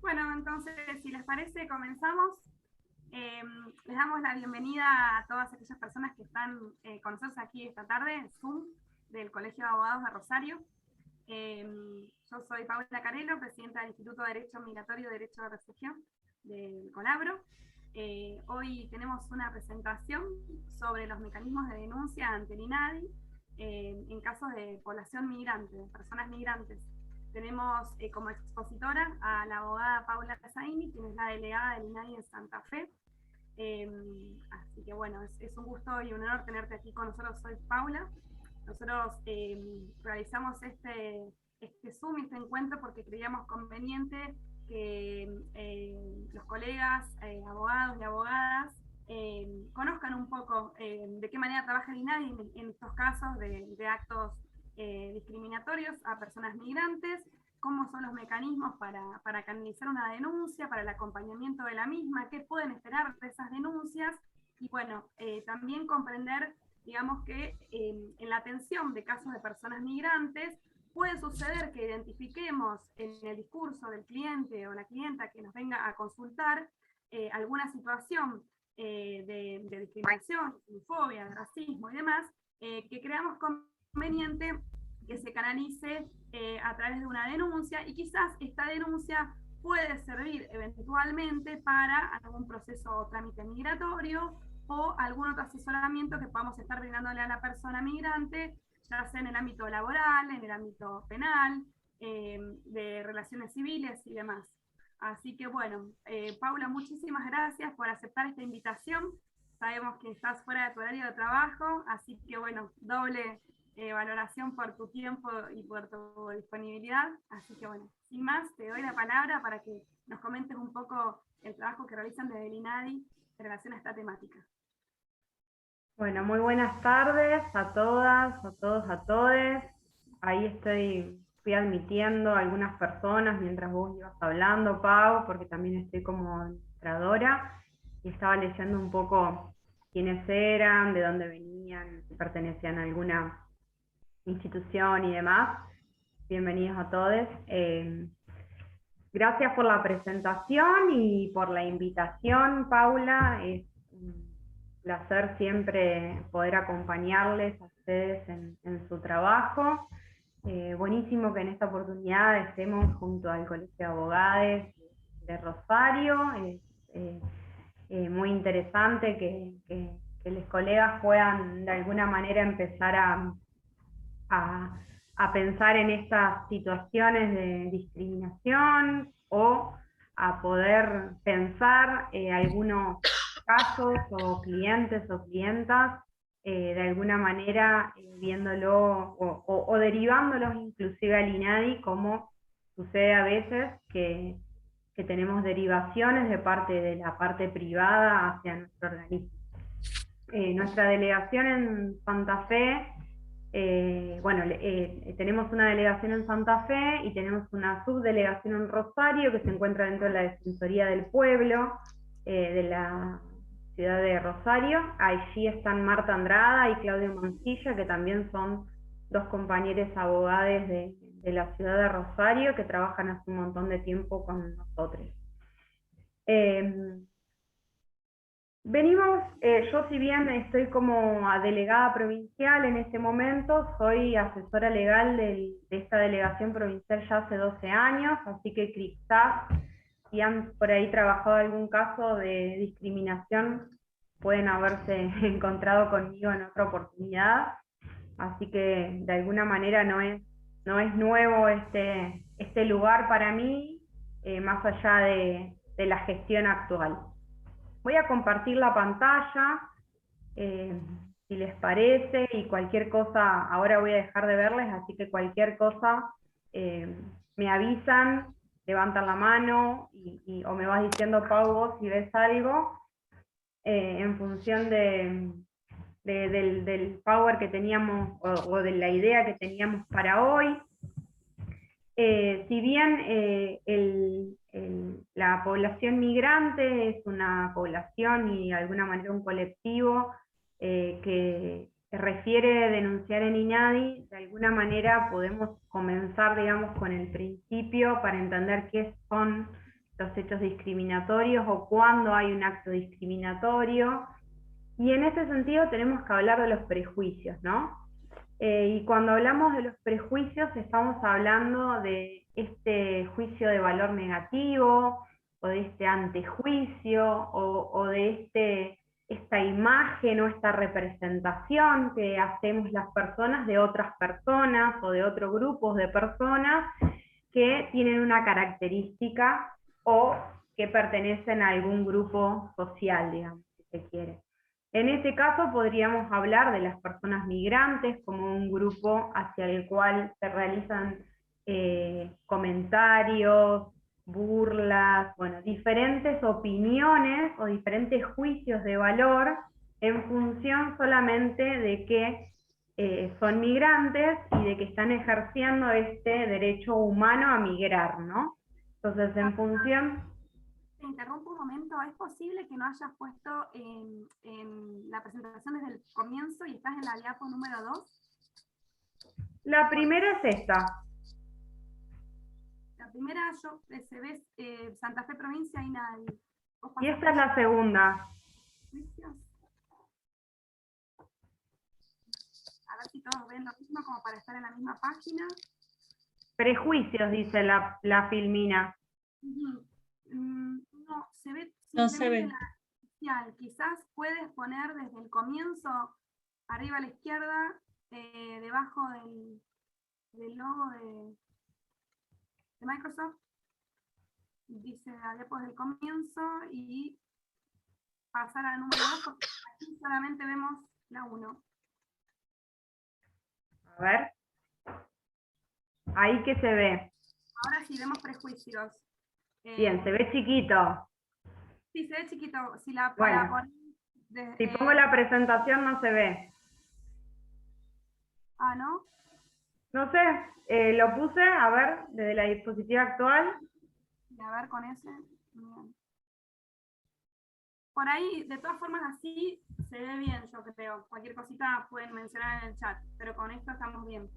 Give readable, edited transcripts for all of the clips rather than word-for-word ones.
Bueno, entonces, si les parece, comenzamos. Les damos la bienvenida a todas aquellas personas que están con nosotros aquí esta tarde en Zoom del Colegio de Abogados de Rosario. Yo soy Paula Carelo, presidenta del Instituto de Derecho Migratorio y Derecho de Refugio del Colabro. Hoy tenemos una presentación sobre los mecanismos de denuncia ante el INADI en casos de población migrante, de personas migrantes. Tenemos como expositora a la abogada Paula Casaini, quien es la delegada del INADI en Santa Fe. Así que bueno, es un gusto y un honor tenerte aquí con nosotros. Soy Paula. Nosotros realizamos este Zoom, este encuentro, porque creíamos conveniente que los colegas, abogados y abogadas, conozcan un poco de qué manera trabaja el INADI en estos casos de actos discriminatorios a personas migrantes, cómo son los mecanismos para canalizar una denuncia, para el acompañamiento de la misma, qué pueden esperar de esas denuncias, y bueno, también comprender, digamos, que en la atención de casos de personas migrantes puede suceder que identifiquemos en el discurso del cliente o la clienta que nos venga a consultar alguna situación de discriminación, de fobia, de racismo y demás, que creamos conveniente que se canalice a través de una denuncia, y quizás esta denuncia puede servir eventualmente para algún proceso o trámite migratorio o algún otro asesoramiento que podamos estar brindándole a la persona migrante, ya sea en el ámbito laboral, en el ámbito penal, de relaciones civiles y demás. Así que bueno, Paula, muchísimas gracias por aceptar esta invitación. Sabemos que estás fuera de tu horario de trabajo, así que bueno, doble valoración por tu tiempo y por tu disponibilidad. Así que bueno, sin más, te doy la palabra para que nos comentes un poco el trabajo que realizan desde el INADI en relación a esta temática. Bueno, muy buenas tardes a todas, a todos, a todes. Ahí fui admitiendo a algunas personas mientras vos ibas hablando, Pau, porque también estoy como administradora y estaba leyendo un poco quiénes eran, de dónde venían, si pertenecían a alguna institución y demás. Bienvenidos a todos. Gracias por la presentación y por la invitación, Paula. Es un placer siempre poder acompañarles a ustedes en su trabajo. Buenísimo que en esta oportunidad estemos junto al Colegio de Abogados de Rosario. Es muy interesante que los colegas puedan de alguna manera empezar a pensar en estas situaciones de discriminación o a poder pensar algunos casos o clientes o clientas de alguna manera viéndolo o derivándolos inclusive al INADI, como sucede a veces que tenemos derivaciones de parte de la parte privada hacia nuestro organismo. Nuestra delegación en Santa Fe, tenemos una delegación en Santa Fe y tenemos una subdelegación en Rosario que se encuentra dentro de la Defensoría del Pueblo de la ciudad de Rosario. Allí están Marta Andrada y Claudio Mancilla, que también son dos compañeros abogados de la ciudad de Rosario que trabajan hace un montón de tiempo con nosotros. Venimos, yo si bien estoy como delegada provincial en este momento, soy asesora legal de esta delegación provincial ya hace 12 años, así que quizás si han por ahí trabajado algún caso de discriminación, pueden haberse encontrado conmigo en otra oportunidad, así que de alguna manera no es nuevo este lugar para mí, más allá de la gestión actual. Voy a compartir la pantalla, si les parece, y cualquier cosa, ahora voy a dejar de verles, así que cualquier cosa me avisan, levantan la mano, o me vas diciendo, Pau, vos si ves algo, en función del power que teníamos, o de la idea que teníamos para hoy. Si bien la población migrante es una población y de alguna manera un colectivo que refiere denunciar en INADI, de alguna manera podemos comenzar, digamos, con el principio para entender qué son los hechos discriminatorios o cuándo hay un acto discriminatorio. Y en ese sentido tenemos que hablar de los prejuicios, ¿no? Y cuando hablamos de los prejuicios estamos hablando de este juicio de valor negativo, o de este antejuicio, o de esta imagen o esta representación que hacemos las personas de otras personas o de otros grupos de personas que tienen una característica o que pertenecen a algún grupo social, digamos, si se quiere. En este caso podríamos hablar de las personas migrantes como un grupo hacia el cual se realizan comentarios, burlas, bueno, diferentes opiniones o diferentes juicios de valor en función solamente de que son migrantes y de que están ejerciendo este derecho humano a migrar, ¿no? Entonces, en función... Te interrumpo un momento, ¿es posible que no hayas puesto en la presentación desde el comienzo y estás en la diapo número 2? La primera es esta. La primera se ve Santa Fe provincia y nada. Y esta es la segunda. A ver si todos ven lo mismo como para estar en la misma página. Prejuicios, dice la filmina. No, se ve No se ve. la inicial. Quizás puedes poner desde el comienzo, arriba a la izquierda, debajo del logo de Microsoft, dice la diapo desde el comienzo y pasar a la número 2, porque aquí solamente vemos la 1. A ver. Ahí que se ve. Ahora sí vemos prejuicios. Bien, se ve chiquito. Sí, se ve chiquito. Si la bueno, si pongo la presentación no se ve. Ah, ¿no? No sé, lo puse, a ver, desde la dispositiva actual. Y a ver con ese. Bien. Por ahí, de todas formas, así se ve bien, yo creo. Cualquier cosita pueden mencionar en el chat, pero con esto estamos bien.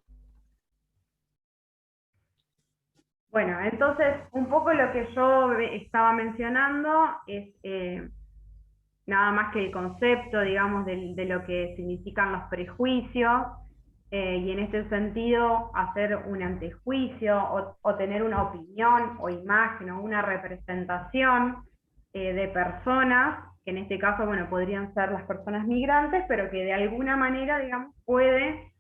Bueno, entonces, un poco lo que yo estaba mencionando es nada más que el concepto, digamos, de lo que significan los prejuicios, y en este sentido hacer un antejuicio o tener una opinión o imagen o una representación de personas, que en este caso, bueno, podrían ser las personas migrantes, pero que de alguna manera, digamos, puede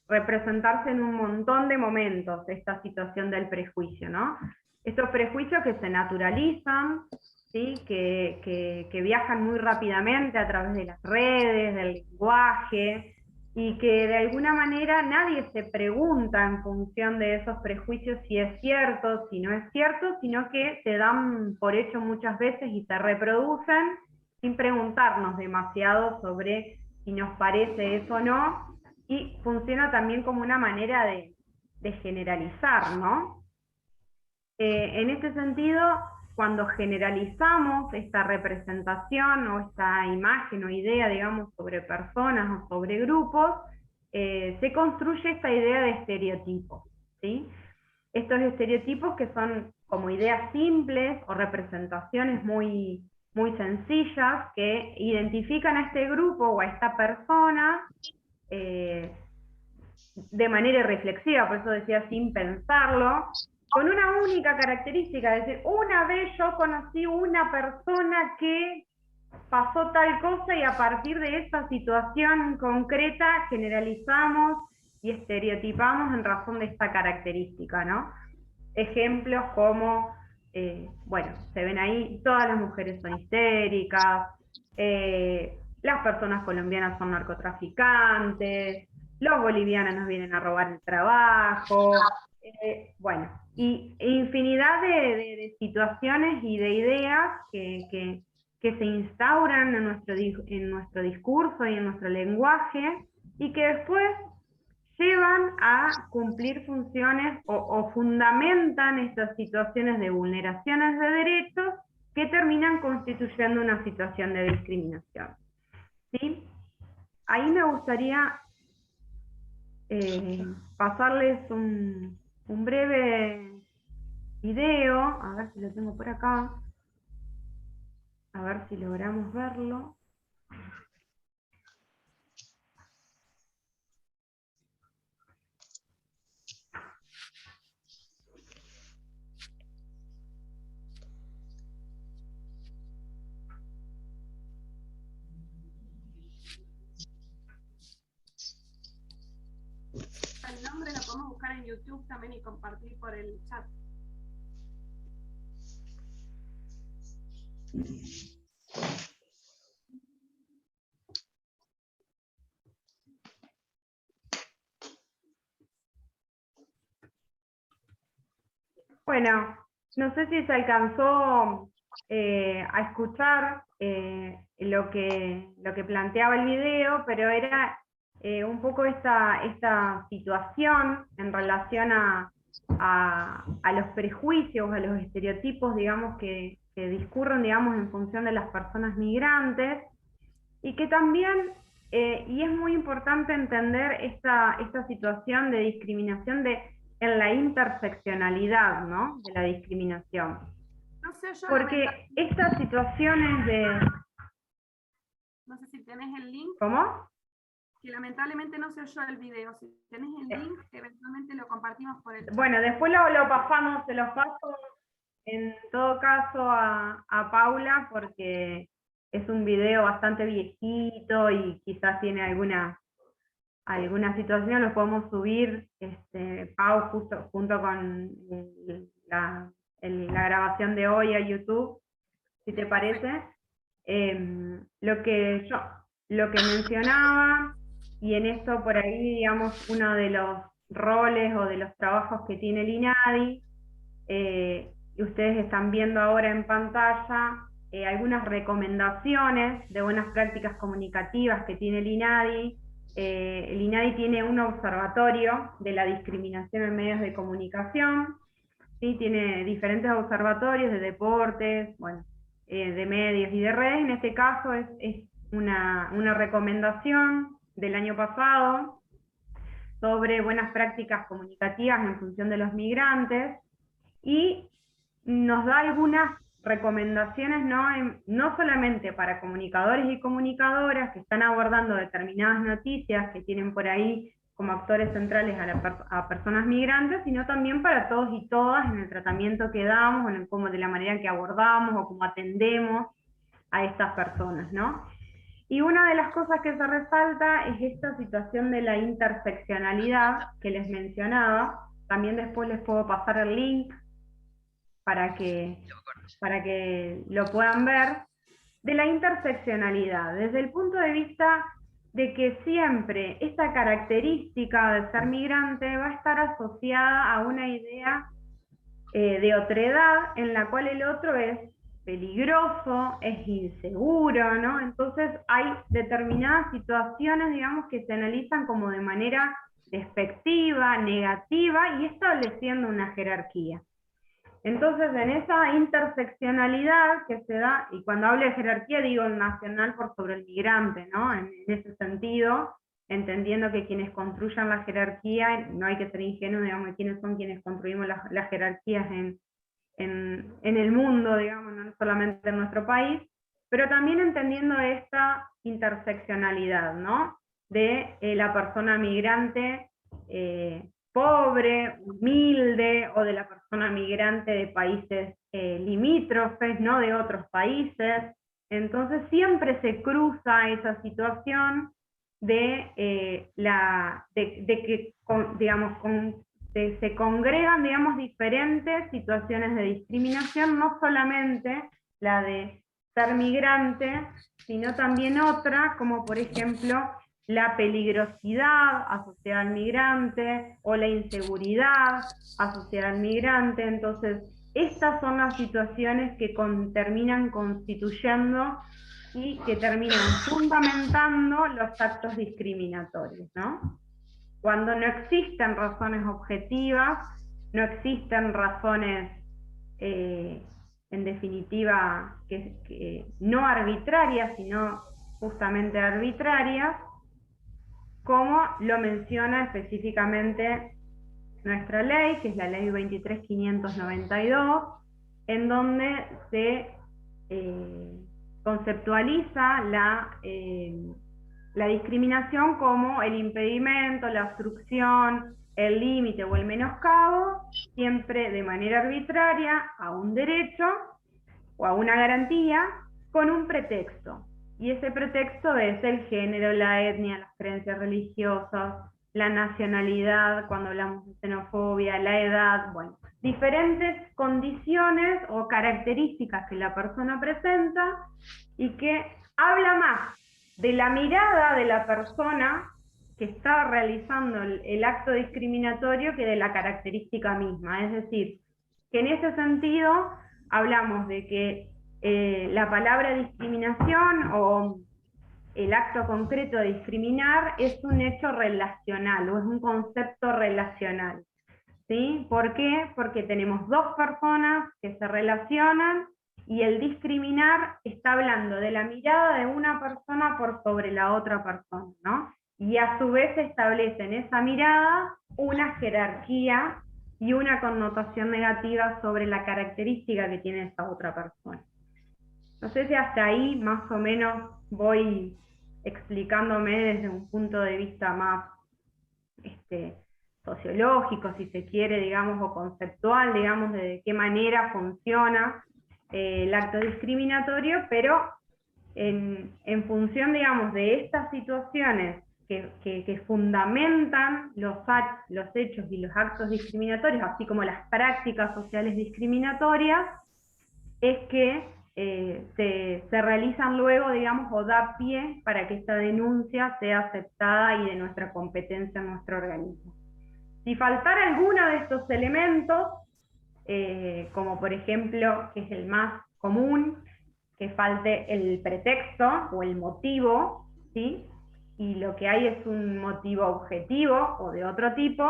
representarse en un montón de momentos esta situación del prejuicio, ¿no? Estos prejuicios que se naturalizan, ¿sí? que viajan muy rápidamente a través de las redes, del lenguaje, y que de alguna manera nadie se pregunta en función de esos prejuicios si es cierto, si no es cierto, sino que se dan por hecho muchas veces y se reproducen sin preguntarnos demasiado sobre si nos parece eso o no, y funciona también como una manera de generalizar, ¿no? En este sentido, cuando generalizamos esta representación o esta imagen o idea, digamos, sobre personas o sobre grupos, se construye esta idea de estereotipos, ¿sí? Estos estereotipos que son como ideas simples o representaciones muy, muy sencillas que identifican a este grupo o a esta persona de manera irreflexiva, por eso decía sin pensarlo, con una única característica, es decir, una vez yo conocí una persona que pasó tal cosa y a partir de esa situación concreta generalizamos y estereotipamos en razón de esta característica, ¿no? Ejemplos como, bueno, se ven ahí, todas las mujeres son histéricas, las personas colombianas son narcotraficantes, los bolivianos nos vienen a robar el trabajo, bueno, y infinidad de situaciones y de ideas que se instauran en nuestro discurso y en nuestro lenguaje, y que después llevan a cumplir funciones o fundamentan estas situaciones de vulneraciones de derechos que terminan constituyendo una situación de discriminación. ¿Sí? Ahí me gustaría pasarles un breve video, a ver si lo tengo por acá, a ver si logramos verlo. El nombre lo podemos buscar en YouTube también y compartir por el chat. Bueno, no sé si se alcanzó a escuchar lo que planteaba el video, pero era un poco esta situación en relación a los prejuicios, a los estereotipos, digamos, que discurren, digamos, en función de las personas migrantes, y que también, y es muy importante entender esta situación de discriminación en la interseccionalidad, ¿no?, de la discriminación. No sé yo, porque estas situaciones de... No sé si tenés el link. ¿Cómo? Que lamentablemente no se oyó el video. Si tenés el link, eventualmente lo compartimos por el chat. Bueno, después lo pasamos, se los paso en todo caso a Paula, porque es un video bastante viejito y quizás tiene alguna situación, lo podemos subir, Pau, justo junto con la grabación de hoy a YouTube, si te parece. Lo que mencionaba, y en esto por ahí, digamos, uno de los roles o de los trabajos que tiene el INADI, y ustedes están viendo ahora en pantalla algunas recomendaciones de buenas prácticas comunicativas que tiene el INADI. El INADI tiene un observatorio de la discriminación en medios de comunicación, ¿sí? Tiene diferentes observatorios de deportes, bueno, de medios y de redes. En este caso es una recomendación del año pasado sobre buenas prácticas comunicativas en función de los migrantes, y nos da algunas recomendaciones, no solamente para comunicadores y comunicadoras que están abordando determinadas noticias que tienen por ahí como actores centrales a personas migrantes, sino también para todos y todas en el tratamiento que damos, de la manera que abordamos o cómo atendemos a estas personas, ¿no? Y una de las cosas que se resalta es esta situación de la interseccionalidad que les mencionaba. También después les puedo pasar el link para que lo puedan ver, de la interseccionalidad, desde el punto de vista de que siempre esta característica de ser migrante va a estar asociada a una idea de otredad en la cual el otro es peligroso, es inseguro, ¿no? Entonces hay determinadas situaciones, digamos, que se analizan como de manera despectiva, negativa, y estableciendo una jerarquía. Entonces, en esa interseccionalidad que se da, y cuando hablo de jerarquía digo el nacional por sobre el migrante, ¿no? En ese sentido, entendiendo que quienes construyan la jerarquía, no hay que ser ingenuos, digamos, de quiénes son quienes construimos las jerarquías en el mundo, digamos, no solamente en nuestro país, pero también entendiendo esta interseccionalidad, ¿no? De la persona migrante pobre, humilde, o de la persona migrante de países limítrofes, ¿no? De otros países. Entonces siempre se cruza esa situación de que, digamos, se congregan, digamos, diferentes situaciones de discriminación, no solamente la de ser migrante, sino también otra, como por ejemplo la peligrosidad asociada al migrante o la inseguridad asociada al migrante. Entonces, estas son las situaciones que terminan constituyendo y que terminan fundamentando los actos discriminatorios, ¿no? Cuando no existen razones objetivas, no existen razones, en definitiva, que no arbitrarias, sino justamente arbitrarias, como lo menciona específicamente nuestra ley, que es la ley 23.592, en donde se conceptualiza la discriminación como el impedimento, la obstrucción, el límite o el menoscabo, siempre de manera arbitraria, a un derecho o a una garantía con un pretexto. Y ese pretexto es el género, la etnia, las creencias religiosas, la nacionalidad, cuando hablamos de xenofobia, la edad, bueno, diferentes condiciones o características que la persona presenta y que habla más de la mirada de la persona que está realizando el acto discriminatorio que de la característica misma. Es decir, que en ese sentido hablamos de que la palabra discriminación o el acto concreto de discriminar es un hecho relacional o es un concepto relacional. ¿Sí? ¿Por qué? Porque tenemos dos personas que se relacionan y el discriminar está hablando de la mirada de una persona por sobre la otra persona, ¿no? Y a su vez establece en esa mirada una jerarquía y una connotación negativa sobre la característica que tiene esa otra persona. No sé si hasta ahí más o menos voy explicándome desde un punto de vista más sociológico, si se quiere, digamos, o conceptual, digamos, de qué manera funciona el acto discriminatorio, pero en función, digamos, de estas situaciones que fundamentan los hechos y los actos discriminatorios, así como las prácticas sociales discriminatorias, es que se realizan luego, digamos, o da pie para que esta denuncia sea aceptada y de nuestra competencia en nuestro organismo. Si faltara alguno de estos elementos, como por ejemplo, que es el más común, que falte el pretexto o el motivo, ¿sí? Y lo que hay es un motivo objetivo o de otro tipo,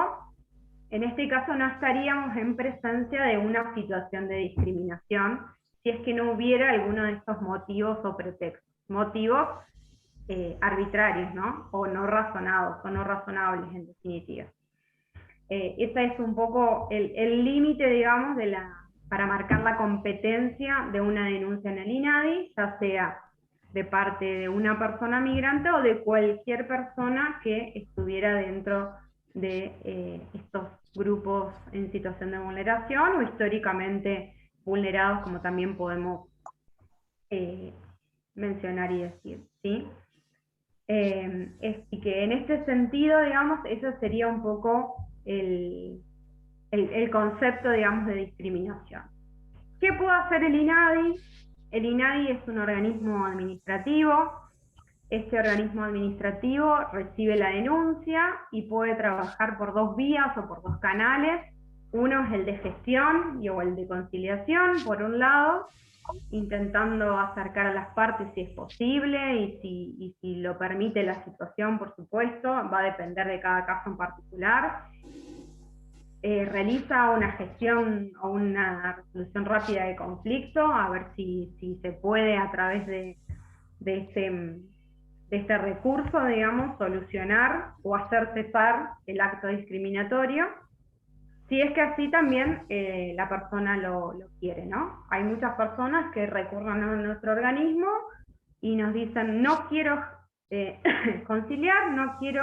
en este caso no estaríamos en presencia de una situación de discriminación, si es que no hubiera alguno de estos motivos o pretextos. Motivos arbitrarios, ¿no? O no razonados, o no razonables en definitiva. Ese es un poco el límite, digamos, para marcar la competencia de una denuncia en el INADI, ya sea de parte de una persona migrante o de cualquier persona que estuviera dentro de estos grupos en situación de vulneración o históricamente vulnerados, como también podemos mencionar y decir, ¿sí? Y que en este sentido, digamos, eso sería un poco el concepto, digamos, de discriminación. ¿Qué puede hacer el INADI? El INADI es un organismo administrativo. Este organismo administrativo recibe la denuncia y puede trabajar por dos vías o por dos canales. Uno es el de gestión o el de conciliación, por un lado, intentando acercar a las partes si es posible y si lo permite la situación, por supuesto, va a depender de cada caso en particular. Realiza una gestión o una resolución rápida de conflicto, a ver si se puede a través de este recurso, digamos, solucionar o hacer cesar el acto discriminatorio, si es que así también la persona lo quiere, ¿no? Hay muchas personas que recurren a nuestro organismo y nos dicen, no quiero conciliar, no quiero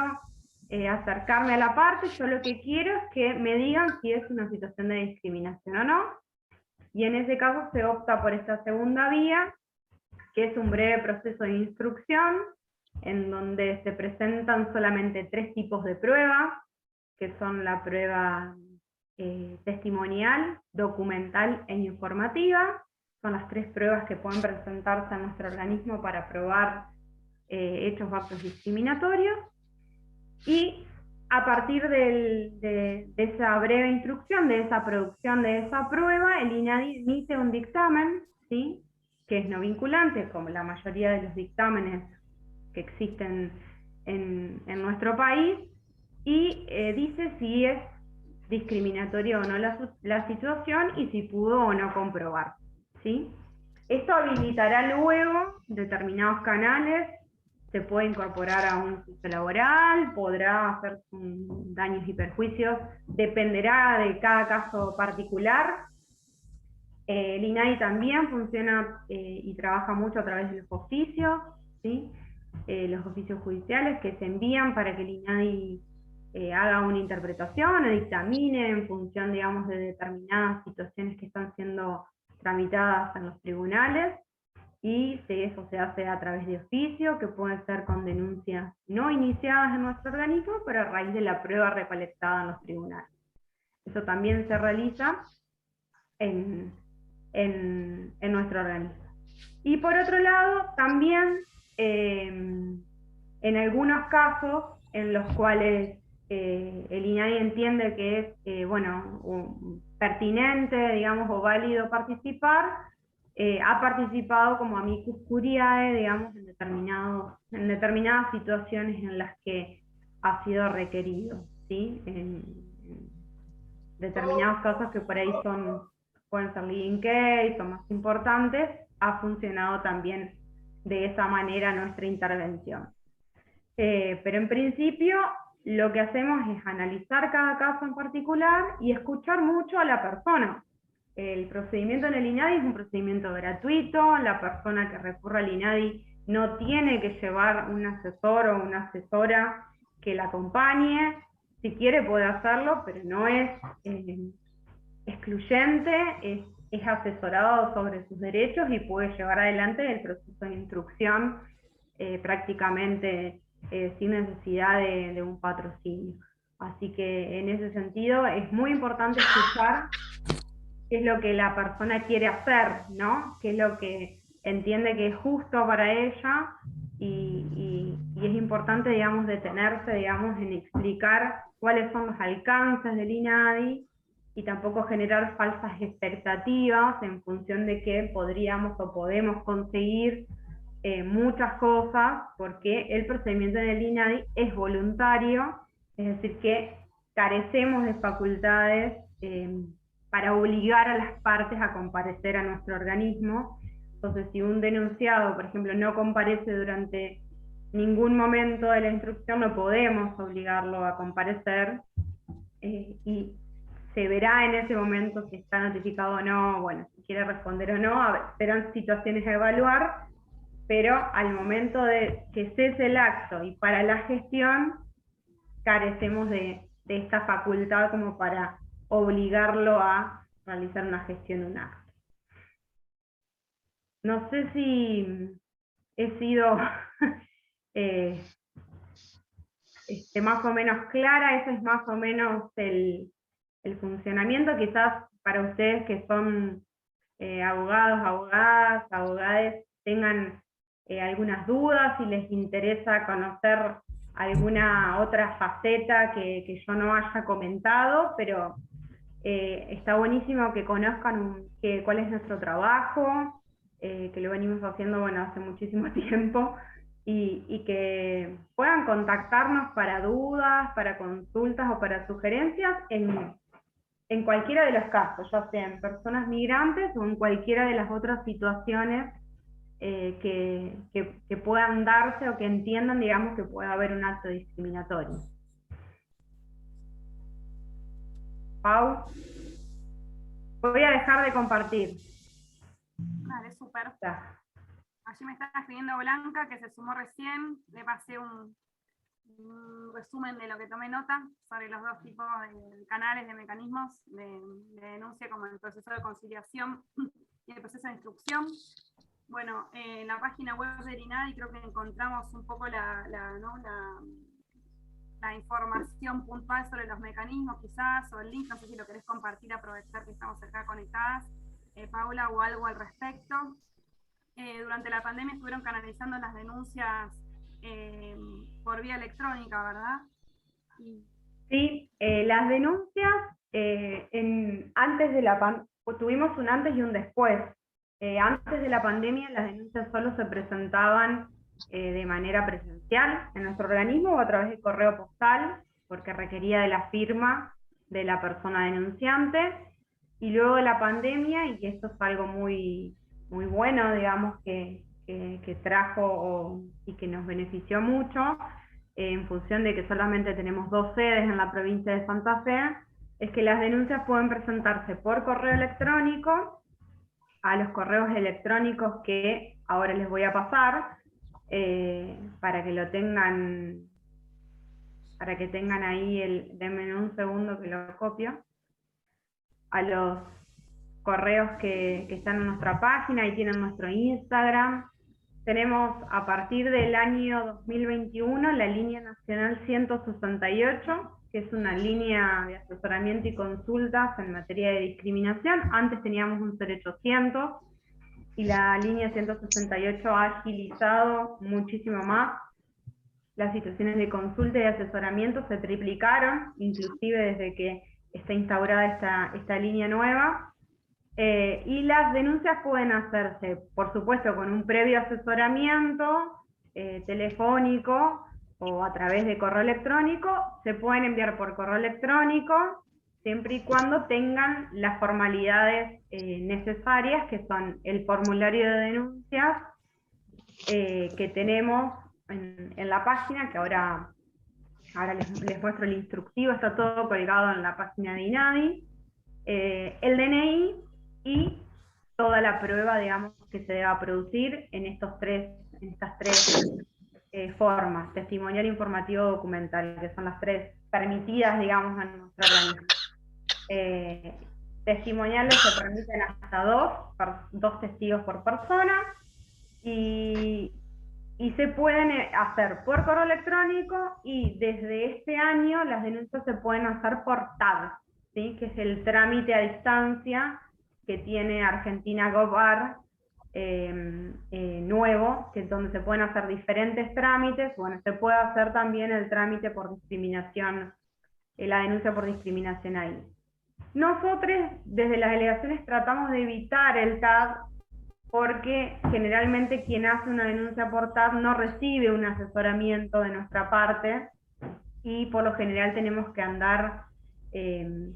acercarme a la parte, yo lo que quiero es que me digan si es una situación de discriminación o no, y en ese caso se opta por esta segunda vía, que es un breve proceso de instrucción, en donde se presentan solamente 3 tipos de pruebas, que son la prueba testimonial, documental e informativa. Son las 3 pruebas que pueden presentarse a nuestro organismo para probar hechos o actos discriminatorios. Y a partir de esa breve instrucción, de esa producción de esa prueba, el INADI emite un dictamen, ¿sí?, que es no vinculante, como la mayoría de los dictámenes que existen en nuestro país, y dice si es discriminatoria o no la situación y si pudo o no comprobar, ¿sí? Esto habilitará luego determinados canales se puede incorporar a un juicio laboral, podrá hacer daños y perjuicios, dependerá de cada caso particular. El INADI también funciona y trabaja mucho a través de los oficios, ¿sí? Los oficios judiciales que se envían para que el INADI haga una interpretación o dictamine en función, digamos, de determinadas situaciones que están siendo tramitadas en los tribunales, y eso se hace a través de oficio, que pueden ser con denuncias no iniciadas en nuestro organismo, pero a raíz de la prueba recolectada en los tribunales. Eso también se realiza en nuestro organismo. Y por otro lado, también en algunos casos en los cuales el INADI entiende que es pertinente, digamos, o válido participar, ha participado como amicus curiae, digamos, en determinadas situaciones en las que ha sido requerido, ¿sí? En determinados casos que por ahí pueden ser leading case o más importantes, ha funcionado también de esa manera nuestra intervención. Pero en principio lo que hacemos es analizar cada caso en particular y escuchar mucho a la persona. El procedimiento en el INADI es un procedimiento gratuito, la persona que recurre al INADI no tiene que llevar un asesor o una asesora que la acompañe. Si quiere puede hacerlo, pero no es excluyente, es asesorado sobre sus derechos y puede llevar adelante el proceso de instrucción prácticamente sin necesidad de un patrocinio. Así que en ese sentido es muy importante escuchar qué es lo que la persona quiere hacer, ¿no? Qué es lo que entiende que es justo para ella, y es importante, digamos, detenerse, digamos, en explicar cuáles son los alcances del INADI, y tampoco generar falsas expectativas en función de que podríamos o podemos conseguir muchas cosas, porque el procedimiento en el INADI es voluntario, es decir, que carecemos de facultades para obligar a las partes a comparecer a nuestro organismo. Entonces, si un denunciado, por ejemplo, no comparece durante ningún momento de la instrucción, no podemos obligarlo a comparecer, y se verá en ese momento si está notificado o no, bueno, si quiere responder o no, serán situaciones a evaluar, pero al momento de que cese el acto y para la gestión, carecemos de esta facultad como para obligarlo a realizar una gestión, un acto. No sé si he sido más o menos clara. Ese es más o menos el funcionamiento. Quizás para ustedes que son abogados, abogadas, abogades, tengan algunas dudas, si les interesa conocer alguna otra faceta que yo no haya comentado, pero está buenísimo que conozcan cuál es nuestro trabajo, que lo venimos haciendo, bueno, hace muchísimo tiempo, y que puedan contactarnos para dudas, para consultas o para sugerencias en cualquiera de los casos, ya sea en personas migrantes o en cualquiera de las otras situaciones que puedan darse o que entiendan, digamos, que pueda haber un acto discriminatorio. Pau, voy a dejar de compartir. Vale, súper. Allí me está escribiendo Blanca, que se sumó recién. Le pasé un resumen de lo que tomé nota sobre los dos tipos de canales, de mecanismos de denuncia, como el proceso de conciliación y el proceso de instrucción. Bueno, en la página web del INADI creo que encontramos un poco la información puntual sobre los mecanismos, quizás, o el link, no sé si lo querés compartir, aprovechar que estamos acá conectadas, Paula, o algo al respecto. Durante la pandemia estuvieron canalizando las denuncias por vía electrónica, ¿verdad? Sí, las denuncias antes de la tuvimos un antes y un después. Antes de la pandemia las denuncias solo se presentaban de manera presencial en nuestro organismo o a través de correo postal, porque requería de la firma de la persona denunciante, y luego de la pandemia, y esto es algo muy, muy bueno, digamos, que que trajo y que nos benefició mucho, en función de que solamente tenemos 2 sedes en la provincia de Santa Fe, es que las denuncias pueden presentarse por correo electrónico a los correos electrónicos que ahora les voy a pasar, para que lo tengan, para que tengan ahí denme un segundo que lo copio, a los correos que están en nuestra página y tienen nuestro Instagram. Tenemos a partir del año 2021 la línea nacional 168, que es una línea de asesoramiento y consultas en materia de discriminación. Antes teníamos un 0800 y la línea 168 ha agilizado muchísimo más. Las situaciones de consulta y asesoramiento se triplicaron, inclusive desde que está instaurada esta línea nueva. Y las denuncias pueden hacerse, por supuesto, con un previo asesoramiento telefónico o a través de correo electrónico. Se pueden enviar por correo electrónico, siempre y cuando tengan las formalidades necesarias, que son el formulario de denuncias que tenemos en la página, que ahora les muestro el instructivo, está todo colgado en la página de INADI, el DNI y toda la prueba, digamos, que se deba producir en estas tres formas: testimonial, informativo, documental, que son las 3 permitidas, digamos, en nuestra organismo. Testimoniales se permiten hasta 2 testigos por persona, y se pueden hacer por correo electrónico, y desde este año las denuncias se pueden hacer por TAD, ¿sí? Que es el trámite a distancia que tiene Argentina Gov.ar, nuevo, que es donde se pueden hacer diferentes trámites. Bueno, se puede hacer también el trámite por discriminación, la denuncia por discriminación ahí. Nosotros desde las delegaciones tratamos de evitar el TAD, porque generalmente quien hace una denuncia por TAD no recibe un asesoramiento de nuestra parte, y por lo general tenemos que andar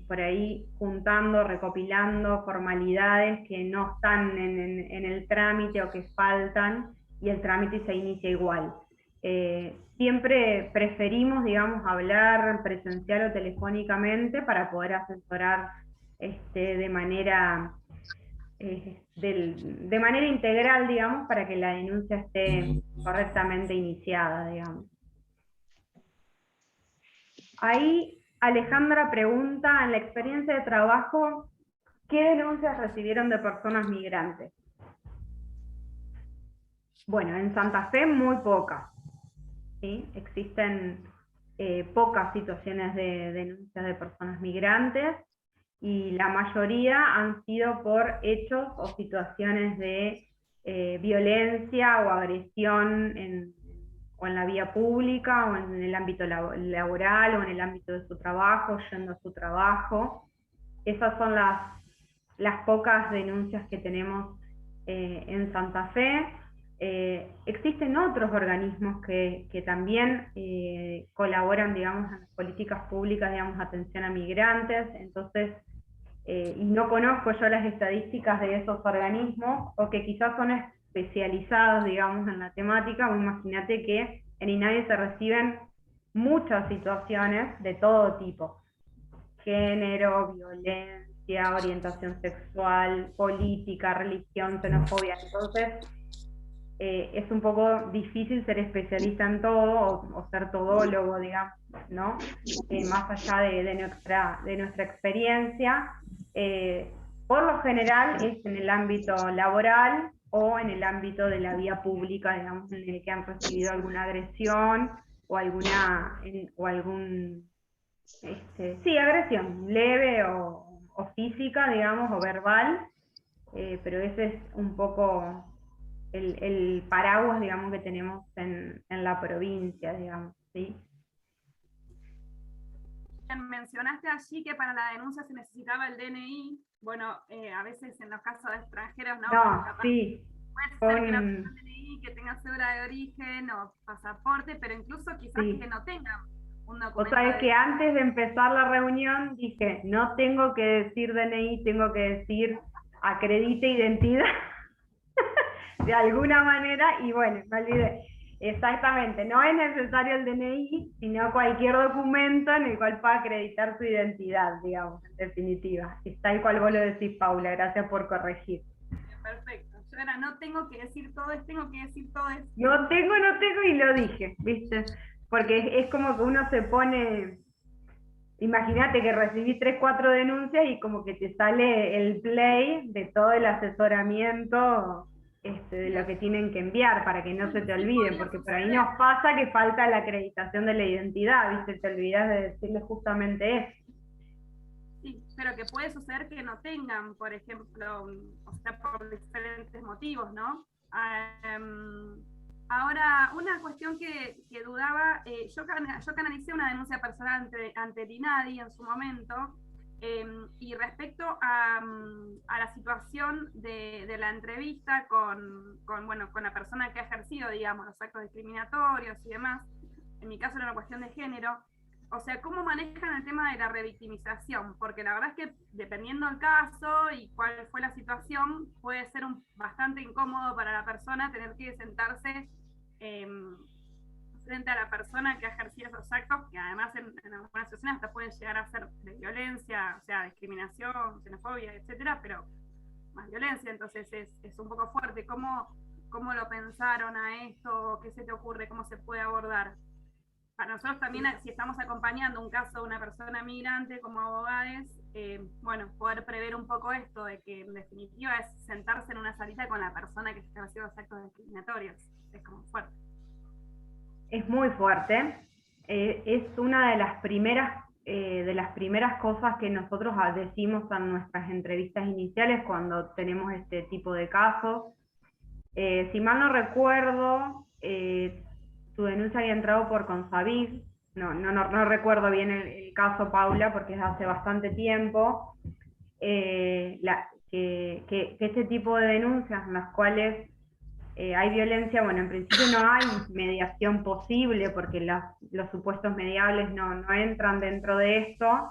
por ahí juntando, recopilando formalidades que no están en el trámite o que faltan, y el trámite se inicia igual. Siempre preferimos, digamos, hablar presencial o telefónicamente para poder asesorar de manera integral, digamos, para que la denuncia esté correctamente iniciada, digamos. Ahí Alejandra pregunta, en la experiencia de trabajo, ¿qué denuncias recibieron de personas migrantes? Bueno, en Santa Fe muy pocas, ¿sí? Existen pocas situaciones de denuncias de personas migrantes, y la mayoría han sido por hechos o situaciones de violencia o agresión o en la vía pública, o en el ámbito laboral, o en el ámbito de su trabajo, yendo a su trabajo. Esas son las pocas denuncias que tenemos en Santa Fe. Existen otros organismos que también colaboran, digamos, en las políticas públicas, digamos, atención a migrantes. Entonces, y no conozco yo las estadísticas de esos organismos, o que quizás son especializados, digamos, en la temática. Imagínate que en INADI se reciben muchas situaciones de todo tipo: género, violencia, orientación sexual, política, religión, xenofobia. Entonces, es un poco difícil ser especialista en todo, o ser todólogo, digamos, ¿no? Más allá de nuestra experiencia. Por lo general es en el ámbito laboral o en el ámbito de la vía pública, digamos, en el que han recibido alguna agresión o agresión leve o física, digamos, o verbal, pero ese es un poco el paraguas, digamos, que tenemos en la provincia, digamos, ¿sí? Mencionaste allí que para la denuncia se necesitaba el DNI. Bueno, a veces en los casos de extranjeros, ¿no? No, sí. Puede ser que no tenga DNI, que tenga cédula de origen o pasaporte, pero incluso quizás sí, que no tenga un documento. Otra vez que antes de empezar la reunión dije, no tengo que decir DNI, tengo que decir acredite identidad. de alguna manera, y bueno, me olvidé. Exactamente, no es necesario el DNI, sino cualquier documento en el cual pueda acreditar su identidad, digamos, en definitiva. Es tal cual vos lo decís, Paula, gracias por corregir. Perfecto. Yo ahora no tengo que decir todo, tengo que decir todo. No tengo, y lo dije, ¿viste? Porque es como que uno se pone, imagínate que recibí 3, 4 denuncias y como que te sale el play de todo el asesoramiento de lo que tienen que enviar para que no se te olviden, porque por ahí nos pasa que falta la acreditación de la identidad, ¿viste? Te olvidas de decirle justamente eso. Sí, pero que puede suceder que no tengan, por ejemplo, o sea, por diferentes motivos, ¿no? Ahora, una cuestión que dudaba, yo canalicé una denuncia personal ante el INADI en su momento, y respecto a la situación de la entrevista bueno, con la persona que ha ejercido, digamos, los actos discriminatorios y demás, en mi caso era una cuestión de género, o sea, ¿cómo manejan el tema de la revictimización? Porque la verdad es que dependiendo del caso y cuál fue la situación, puede ser bastante incómodo para la persona tener que sentarse frente a la persona que ha ejercido esos actos, que además en algunas situaciones hasta pueden llegar a ser de violencia, o sea, discriminación, xenofobia, etcétera, pero más violencia, entonces es un poco fuerte. ¿Cómo lo pensaron a esto? ¿Qué se te ocurre? ¿Cómo se puede abordar? Para nosotros también, si estamos acompañando un caso de una persona migrante como abogados, bueno, poder prever un poco esto, de que en definitiva es sentarse en una salita con la persona que está haciendo los actos discriminatorios. Es como fuerte. Es muy fuerte. Es una de las primeras cosas que nosotros decimos en nuestras entrevistas iniciales cuando tenemos este tipo de casos. Si mal no recuerdo, tu denuncia había entrado por Consavir. No recuerdo bien el caso, Paula, porque es hace bastante tiempo. Que este tipo de denuncias en las cuales hay violencia, bueno, en principio no hay mediación posible porque los supuestos mediables no entran dentro de esto.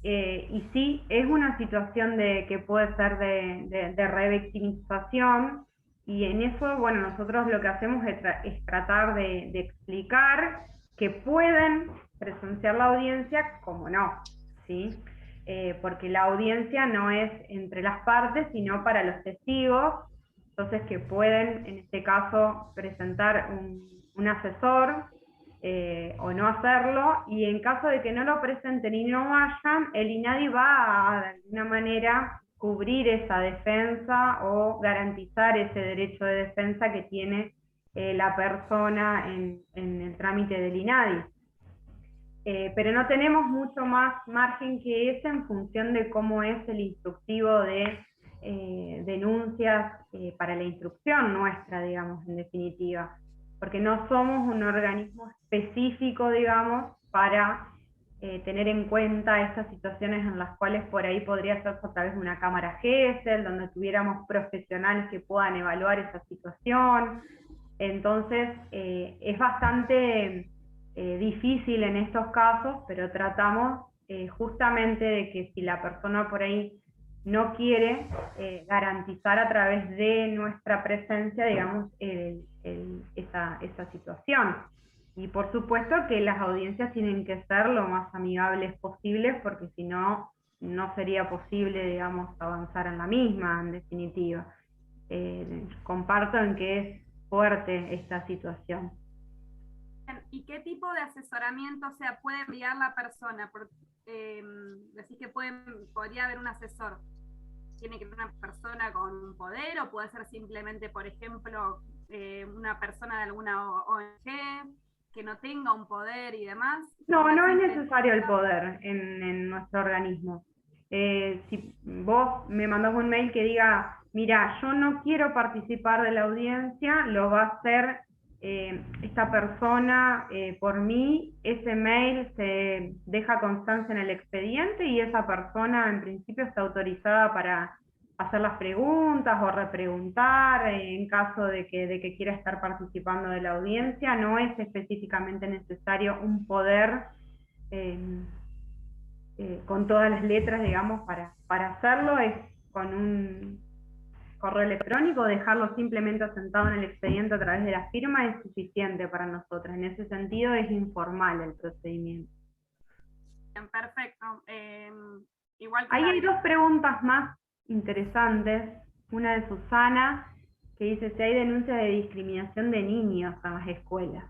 Y sí, es una situación que puede ser de revictimización, y en eso, bueno, nosotros lo que hacemos es tratar de explicar que pueden presenciar la audiencia como no, ¿sí? Porque la audiencia no es entre las partes, sino para los testigos, entonces que pueden, en este caso, presentar un asesor, o no hacerlo, y en caso de que no lo presenten y no vayan, el INADI va a, de alguna manera, cubrir esa defensa o garantizar ese derecho de defensa que tiene la persona en el trámite del INADI. Pero no tenemos mucho más margen que ese en función de cómo es el instructivo de denuncias para la instrucción nuestra, digamos, en definitiva, porque no somos un organismo específico, digamos, para tener en cuenta estas situaciones en las cuales por ahí podría ser a través de una cámara GESEL, donde tuviéramos profesionales que puedan evaluar esa situación. Entonces, es bastante difícil en estos casos, pero tratamos justamente de que si la persona por ahí no quiere, garantizar a través de nuestra presencia, digamos, esa situación. Y por supuesto que las audiencias tienen que ser lo más amigables posibles, porque si no, no sería posible, digamos, avanzar en la misma, en definitiva. Comparto en que es fuerte esta situación. ¿Y qué tipo de asesoramiento, o sea, puede enviar la persona? Decís que podría haber un asesor. ¿Tiene que ser una persona con un poder o puede ser simplemente, por ejemplo, una persona de alguna ONG que no tenga un poder y demás? No es necesario el poder en nuestro organismo. Si vos me mandás un mail que diga, mira, yo no quiero participar de la audiencia, lo va a hacer esta persona por mí, ese mail se deja constancia en el expediente y esa persona en principio está autorizada para hacer las preguntas o repreguntar en caso de que quiera estar participando de la audiencia. No es específicamente necesario un poder con todas las letras, digamos, para hacerlo. Es con correo electrónico, dejarlo simplemente asentado en el expediente a través de la firma es suficiente para nosotros. En ese sentido es informal el procedimiento. Bien, perfecto. Igual que Ahí hay dos preguntas más interesantes. Una de Susana, que dice si hay denuncias de discriminación de niños en las escuelas.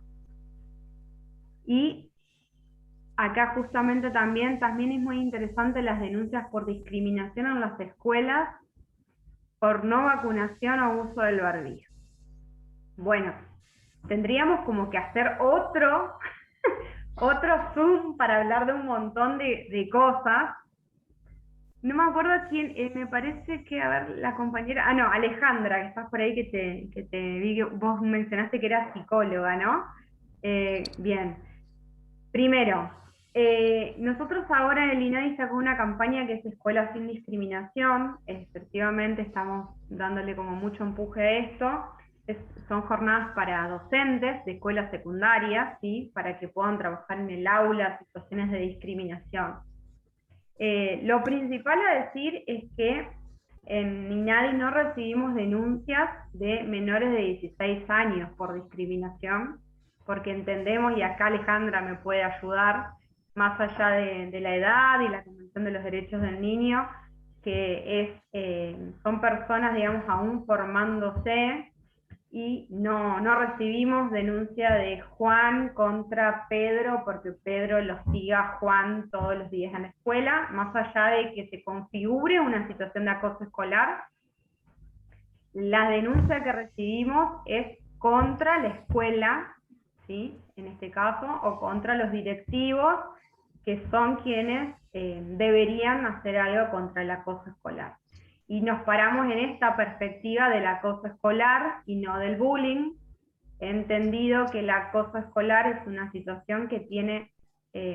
Y acá justamente también es muy interesante las denuncias por discriminación en las escuelas por no vacunación o uso del barbijo. Bueno, tendríamos como que hacer otro Zoom para hablar de un montón de cosas. No me acuerdo quién, me parece que, a ver, la compañera, no, Alejandra, que estás por ahí, que te vi que vos mencionaste que era psicóloga, ¿no? Bien. Primero, nosotros ahora en el INADI sacó una campaña que es Escuela Sin Discriminación. Efectivamente estamos dándole como mucho empuje a esto. Son jornadas para docentes de escuelas secundarias, ¿sí? Para que puedan trabajar en el aula situaciones de discriminación. Lo principal a decir es que en INADI no recibimos denuncias de menores de 16 años por discriminación, porque entendemos, y acá Alejandra me puede ayudar, más allá de la edad y la Convención de los Derechos del Niño, que son personas, digamos, aún formándose, y no recibimos denuncia de Juan contra Pedro, porque Pedro lo hostiga a Juan todos los días en la escuela, más allá de que se configure una situación de acoso escolar. La denuncia que recibimos es contra la escuela, ¿sí? En este caso, o contra los directivos, que son quienes deberían hacer algo contra el acoso escolar. Y nos paramos en esta perspectiva del acoso escolar y no del bullying. He entendido que el acoso escolar es una situación que tiene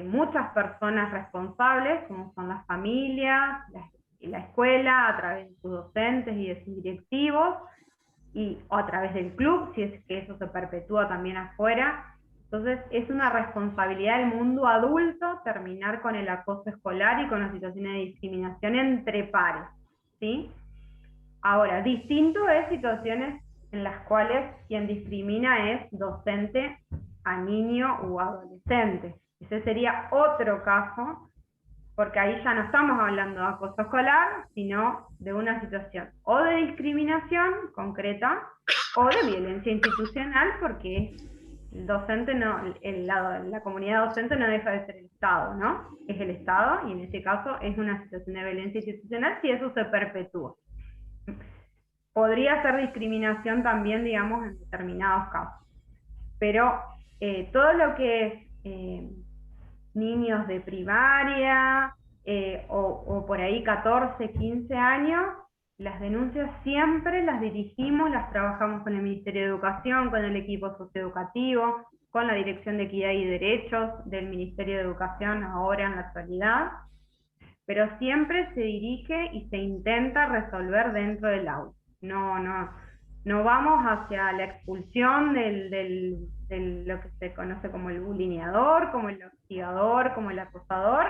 muchas personas responsables, como son las familias, la escuela, a través de sus docentes y de sus directivos, o a través del club, si es que eso se perpetúa también afuera. Entonces es una responsabilidad del mundo adulto terminar con el acoso escolar y con las situaciones de discriminación entre pares, ¿sí? Ahora, distinto es situaciones en las cuales quien discrimina es docente a niño u adolescente. Ese sería otro caso, porque ahí ya no estamos hablando de acoso escolar, sino de una situación o de discriminación concreta o de violencia institucional, porque el docente la comunidad docente no deja de ser el Estado, ¿no? Es el Estado, y en este caso es una situación de violencia institucional si eso se perpetúa. Podría ser discriminación también, digamos, en determinados casos. Pero todo lo que es niños de primaria o por ahí 14, 15 años, las denuncias siempre las dirigimos, las trabajamos con el Ministerio de Educación, con el equipo socioeducativo, con la Dirección de Equidad y Derechos del Ministerio de Educación ahora en la actualidad, pero siempre se dirige y se intenta resolver dentro del aula. No vamos hacia la expulsión de lo que se conoce como el bulineador, como el hostigador, como el acosador,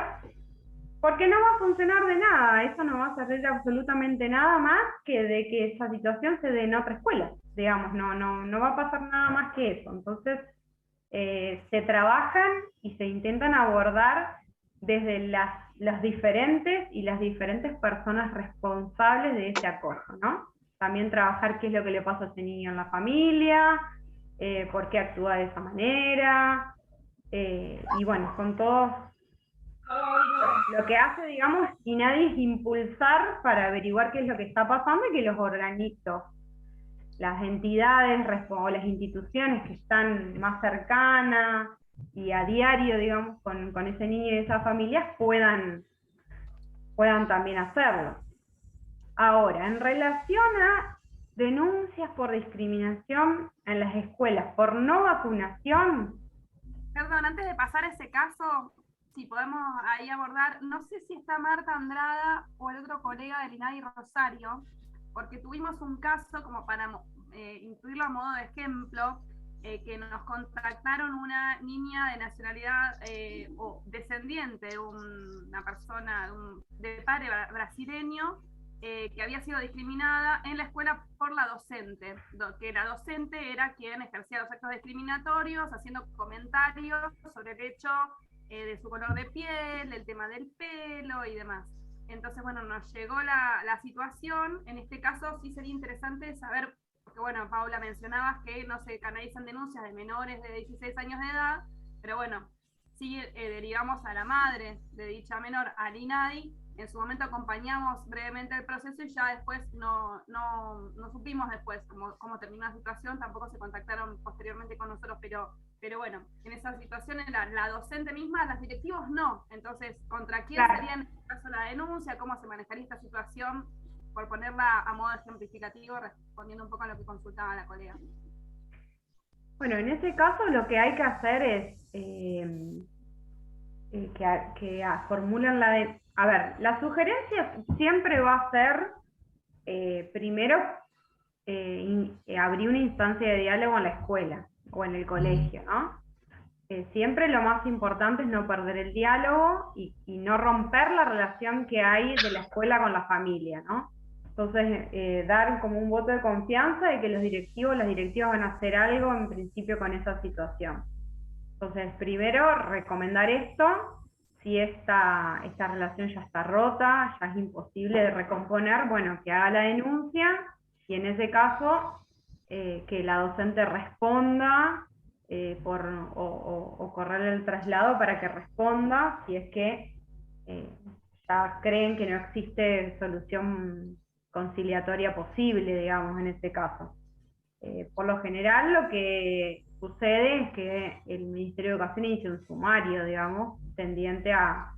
porque no va a funcionar de nada. Eso no va a servir de absolutamente nada más que de que esa situación se dé en otra escuela, digamos, no va a pasar nada más que eso. Entonces se trabajan y se intentan abordar desde las diferentes personas responsables de ese acoso, ¿no? También trabajar qué es lo que le pasa a ese niño en la familia, por qué actúa de esa manera, y bueno, son todos, lo que hace, digamos, INADI es impulsar para averiguar qué es lo que está pasando y que los organismos, las entidades o las instituciones que están más cercanas y a diario, digamos, con ese niño y esas familias puedan también hacerlo. Ahora, en relación a denuncias por discriminación en las escuelas por no vacunación. Perdón, antes de pasar ese caso, si podemos ahí abordar, no sé si está Marta Andrada o el otro colega del INADI Rosario, porque tuvimos un caso, como para incluirlo a modo de ejemplo, que nos contactaron una niña de nacionalidad o descendiente de una persona de padre brasileño, que había sido discriminada en la escuela por la docente, que la docente era quien ejercía los actos discriminatorios, haciendo comentarios sobre el hecho de su color de piel, el tema del pelo y demás. Entonces, bueno, nos llegó la situación. En este caso sí sería interesante saber, porque bueno, Paula, mencionabas que no se canalizan denuncias de menores de 16 años de edad, pero bueno, sí derivamos a la madre de dicha menor, al INADI. En su momento acompañamos brevemente el proceso y ya después no supimos después cómo terminó la situación, tampoco se contactaron posteriormente con nosotros, pero bueno, en esa situación era la docente misma, los directivos no. Entonces, ¿contra quién Claro. sería en este caso la denuncia? ¿Cómo se manejaría esta situación? Por ponerla a modo ejemplificativo, respondiendo un poco a lo que consultaba la colega. Bueno, en ese caso lo que hay que hacer es que formulen a ver, la sugerencia siempre va a ser, primero, abrir una instancia de diálogo en la escuela o en el colegio, ¿no? Siempre lo más importante es no perder el diálogo y no romper la relación que hay de la escuela con la familia, ¿no? Entonces, dar como un voto de confianza de que los directivos, las directivas van a hacer algo en principio con esa situación. Entonces, primero, recomendar esto. Si esta relación ya está rota, ya es imposible de recomponer, bueno, que haga la denuncia y en ese caso que la docente responda o correr el traslado para que responda si es que ya creen que no existe solución conciliatoria posible, digamos, en este caso. Por lo general lo que sucede es que el Ministerio de Educación inicia un sumario, digamos, tendiente a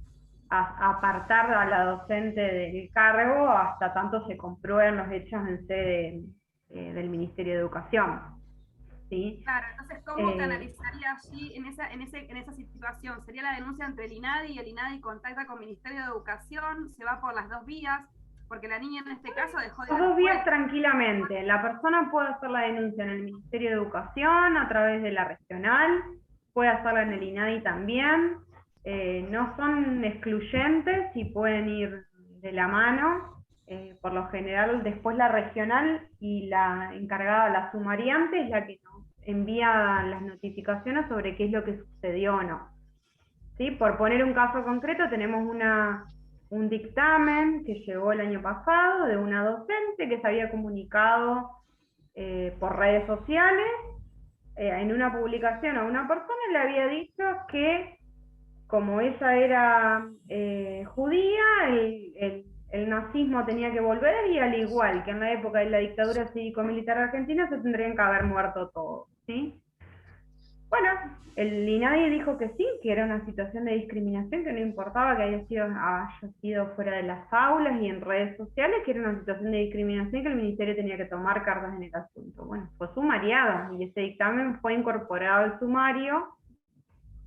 apartar a la docente del cargo hasta tanto se comprueben los hechos en sede del Ministerio de Educación. ¿Sí? Claro, entonces, ¿cómo canalizaría allí en esa situación? ¿Sería la denuncia entre el INADI y el INADI contacta con el Ministerio de Educación? ¿Se va por las dos vías? Porque la niña en este caso dejó de ir a la Las dos vías escuela. tranquilamente. La persona puede hacer la denuncia en el Ministerio de Educación a través de la regional, puede hacerla en el INADI también. No son excluyentes y pueden ir de la mano. Por lo general, después la regional y la encargada, la sumariante, es la que nos envía las notificaciones sobre qué es lo que sucedió o no. ¿Sí? Por poner un caso concreto, tenemos un dictamen que llegó el año pasado de una docente que se había comunicado por redes sociales en una publicación a una persona le había dicho que como ella era judía, el nazismo tenía que volver y al igual que en la época de la dictadura cívico-militar argentina se tendrían que haber muerto todos, ¿sí? Bueno, el INADI dijo que sí, que era una situación de discriminación, que no importaba que haya sido fuera de las aulas y en redes sociales, que era una situación de discriminación que el ministerio tenía que tomar cartas en el asunto. Bueno, fue sumariado y ese dictamen fue incorporado al sumario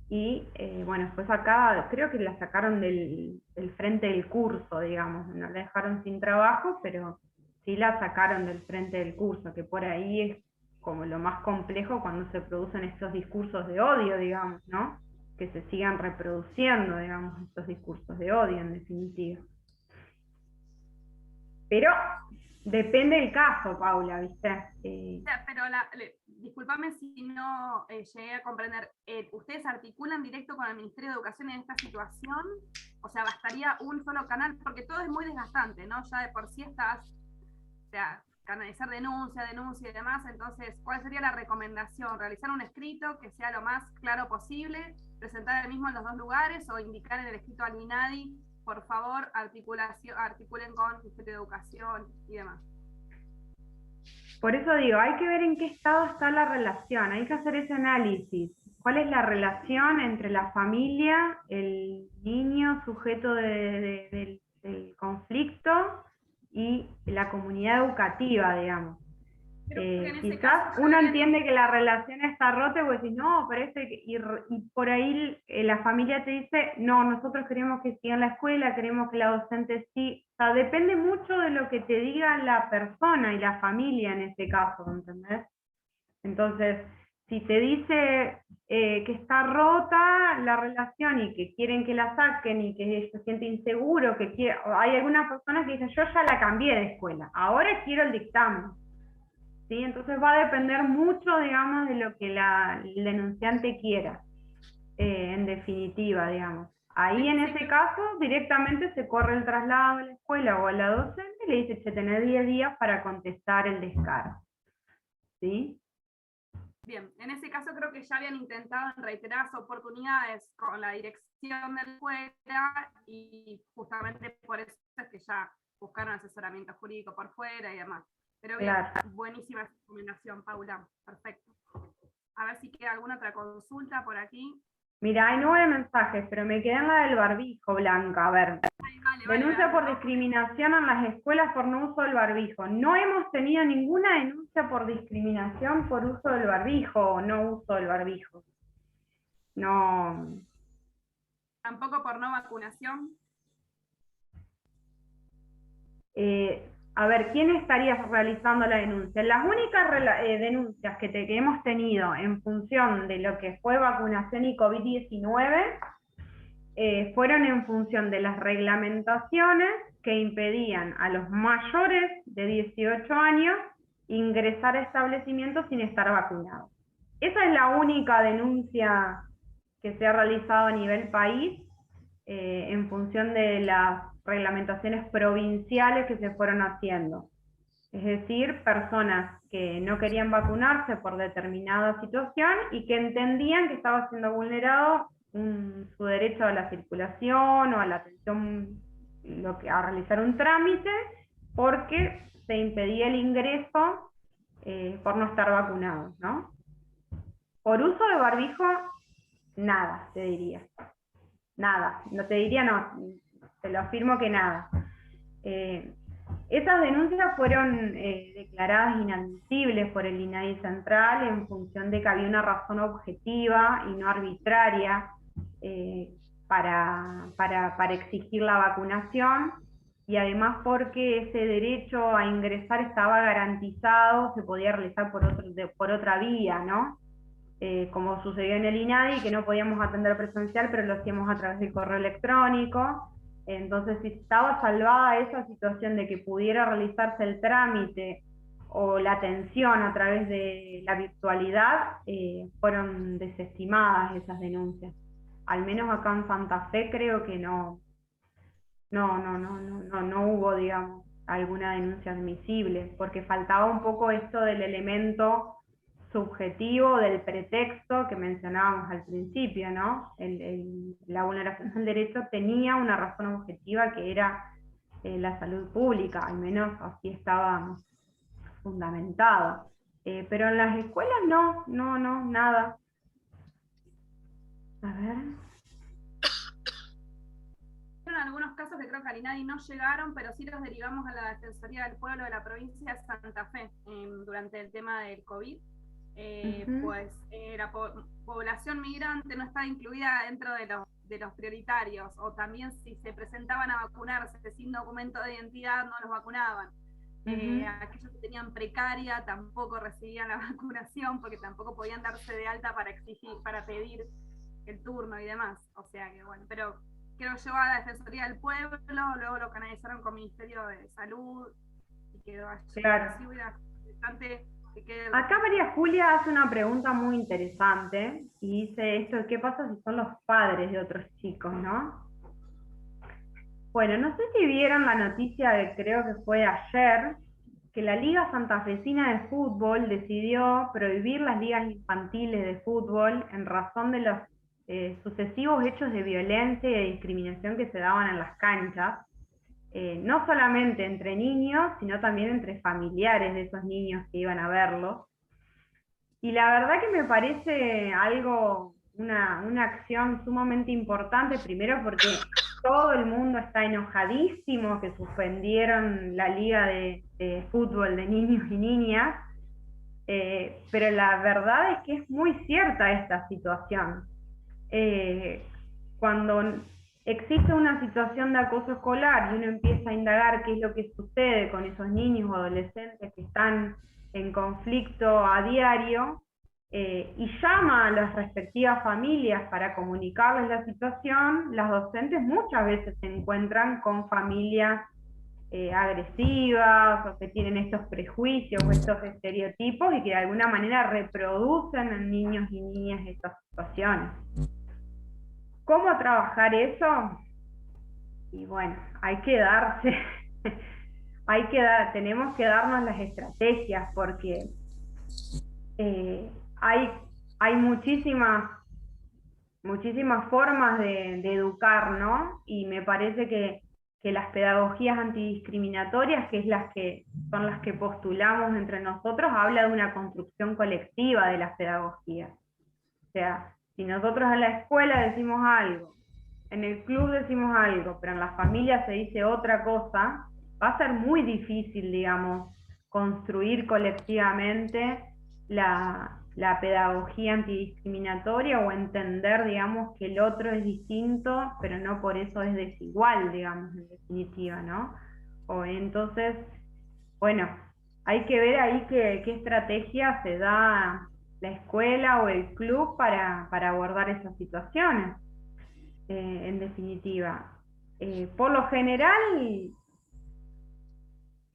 y bueno, fue sacada, creo que la sacaron del frente del curso, digamos, no la dejaron sin trabajo, pero sí la sacaron del frente del curso, que por ahí es como lo más complejo cuando se producen estos discursos de odio, digamos, ¿no? Que se sigan reproduciendo, digamos, estos discursos de odio, en definitiva. Pero depende del caso, Paula, ¿viste? Pero discúlpame si no llegué a comprender. ¿Ustedes articulan directo con el Ministerio de Educación en esta situación? O sea, ¿bastaría un solo canal? Porque todo es muy desgastante, ¿no? Ya de por sí estás, o sea, canalizar denuncia y demás. Entonces, ¿cuál sería la recomendación? ¿Realizar un escrito que sea lo más claro posible? ¿Presentar el mismo en los dos lugares? ¿O indicar en el escrito al INADI, por favor, articulen con el Ministerio de Educación y demás? Por eso digo, hay que ver en qué estado está la relación, hay que hacer ese análisis. ¿Cuál es la relación entre la familia, el niño sujeto del conflicto y la comunidad educativa, digamos? Quizás uno entiende que la relación está rota y vos decís, no, parece que, y por ahí la familia te dice, no, nosotros queremos que siga en la escuela, queremos que la docente sí. O sea, depende mucho de lo que te diga la persona y la familia en este caso, ¿entendés? Entonces, si te dice que está rota la relación y que quieren que la saquen y que se siente inseguro, hay algunas personas que dicen, yo ya la cambié de escuela, ahora quiero el dictamen. ¿Sí? Entonces va a depender mucho, digamos, de lo que el denunciante quiera, en definitiva, digamos. Ahí en ese caso directamente se corre el traslado a la escuela o a la docente y le dice, che, tenés 10 días para contestar el descargo. ¿Sí? Bien, en ese caso creo que ya habían intentado en reiteradas oportunidades con la dirección de la escuela y justamente por eso es que ya buscaron asesoramiento jurídico por fuera y demás. Pero bien, claro. Buenísima recomendación, Paula. Perfecto. A ver si queda alguna otra consulta por aquí. Mira, hay 9 mensajes, pero me quedé en la del barbijo, Blanca. A ver, denuncia por discriminación en las escuelas por no uso del barbijo. No hemos tenido ninguna denuncia por discriminación por uso del barbijo o no uso del barbijo. No. ¿Tampoco por no vacunación? A ver, ¿quién estaría realizando la denuncia? Las únicas denuncias que hemos tenido en función de lo que fue vacunación y COVID-19 fueron en función de las reglamentaciones que impedían a los mayores de 18 años ingresar a establecimientos sin estar vacunados. Esa es la única denuncia que se ha realizado a nivel país en función de las reglamentaciones provinciales que se fueron haciendo. Es decir, personas que no querían vacunarse por determinada situación y que entendían que estaba siendo vulnerado su derecho a la circulación o a la atención, a realizar un trámite, porque se impedía el ingreso por no estar vacunados, ¿no? Por uso de barbijo, nada, te diría. Nada, no te diría no, te lo afirmo que nada. Esas denuncias fueron declaradas inadmisibles por el INADI Central en función de que había una razón objetiva y no arbitraria para exigir la vacunación, y además porque ese derecho a ingresar estaba garantizado, se podía realizar por otra vía, ¿no? Como sucedió en el INADI, que no podíamos atender presencial, pero lo hacíamos a través del correo electrónico. Entonces, si estaba salvada esa situación de que pudiera realizarse el trámite o la atención a través de la virtualidad, fueron desestimadas esas denuncias. Al menos acá en Santa Fe creo que no hubo, digamos, alguna denuncia admisible, porque faltaba un poco esto del elemento subjetivo, del pretexto que mencionábamos al principio, ¿no? La vulneración del derecho tenía una razón objetiva que era la salud pública, al menos así estaba fundamentado. Pero en las escuelas no, nada. A ver. En algunos casos que creo que al INADI no llegaron, pero sí los derivamos a la Defensoría del Pueblo de la provincia de Santa Fe durante el tema del COVID. Pues la población migrante no estaba incluida dentro de los prioritarios, o también si se presentaban a vacunarse sin documento de identidad no los vacunaban. Aquellos que tenían precaria tampoco recibían la vacunación porque tampoco podían darse de alta para pedir el turno y demás. O sea que bueno, pero que lo llevó a la Defensoría del Pueblo, luego lo canalizaron con Ministerio de Salud y quedó allí. Claro. Así hubiera bastante. Acá María Julia hace una pregunta muy interesante y dice esto de qué pasa si son los padres de otros chicos, ¿no? Bueno, no sé si vieron la noticia de, creo que fue ayer, que la Liga Santafesina de Fútbol decidió prohibir las ligas infantiles de fútbol en razón de los sucesivos hechos de violencia y de discriminación que se daban en las canchas. No solamente entre niños, sino también entre familiares de esos niños que iban a verlos. Y la verdad que me parece una acción sumamente importante, primero porque todo el mundo está enojadísimo que suspendieron la liga de fútbol de niños y niñas, pero la verdad es que es muy cierta esta situación. Cuando existe una situación de acoso escolar y uno empieza a indagar qué es lo que sucede con esos niños o adolescentes que están en conflicto a diario, y llama a las respectivas familias para comunicarles la situación, las docentes muchas veces se encuentran con familias agresivas o que tienen estos prejuicios o estos estereotipos y que de alguna manera reproducen en niños y niñas estas situaciones. ¿Cómo trabajar eso? Y bueno, hay que darse, tenemos que darnos las estrategias porque hay muchísimas formas de educar, ¿no? Y me parece que las pedagogías antidiscriminatorias, que son las que postulamos entre nosotros, habla de una construcción colectiva de las pedagogías. O sea, si nosotros en la escuela decimos algo, en el club decimos algo, pero en la familia se dice otra cosa, va a ser muy difícil, digamos, construir colectivamente la pedagogía antidiscriminatoria o entender, digamos, que el otro es distinto, pero no por eso es desigual, digamos, en definitiva, ¿no? O entonces, bueno, hay que ver ahí qué estrategia se da la escuela o el club para abordar esas situaciones, en definitiva. Por lo general,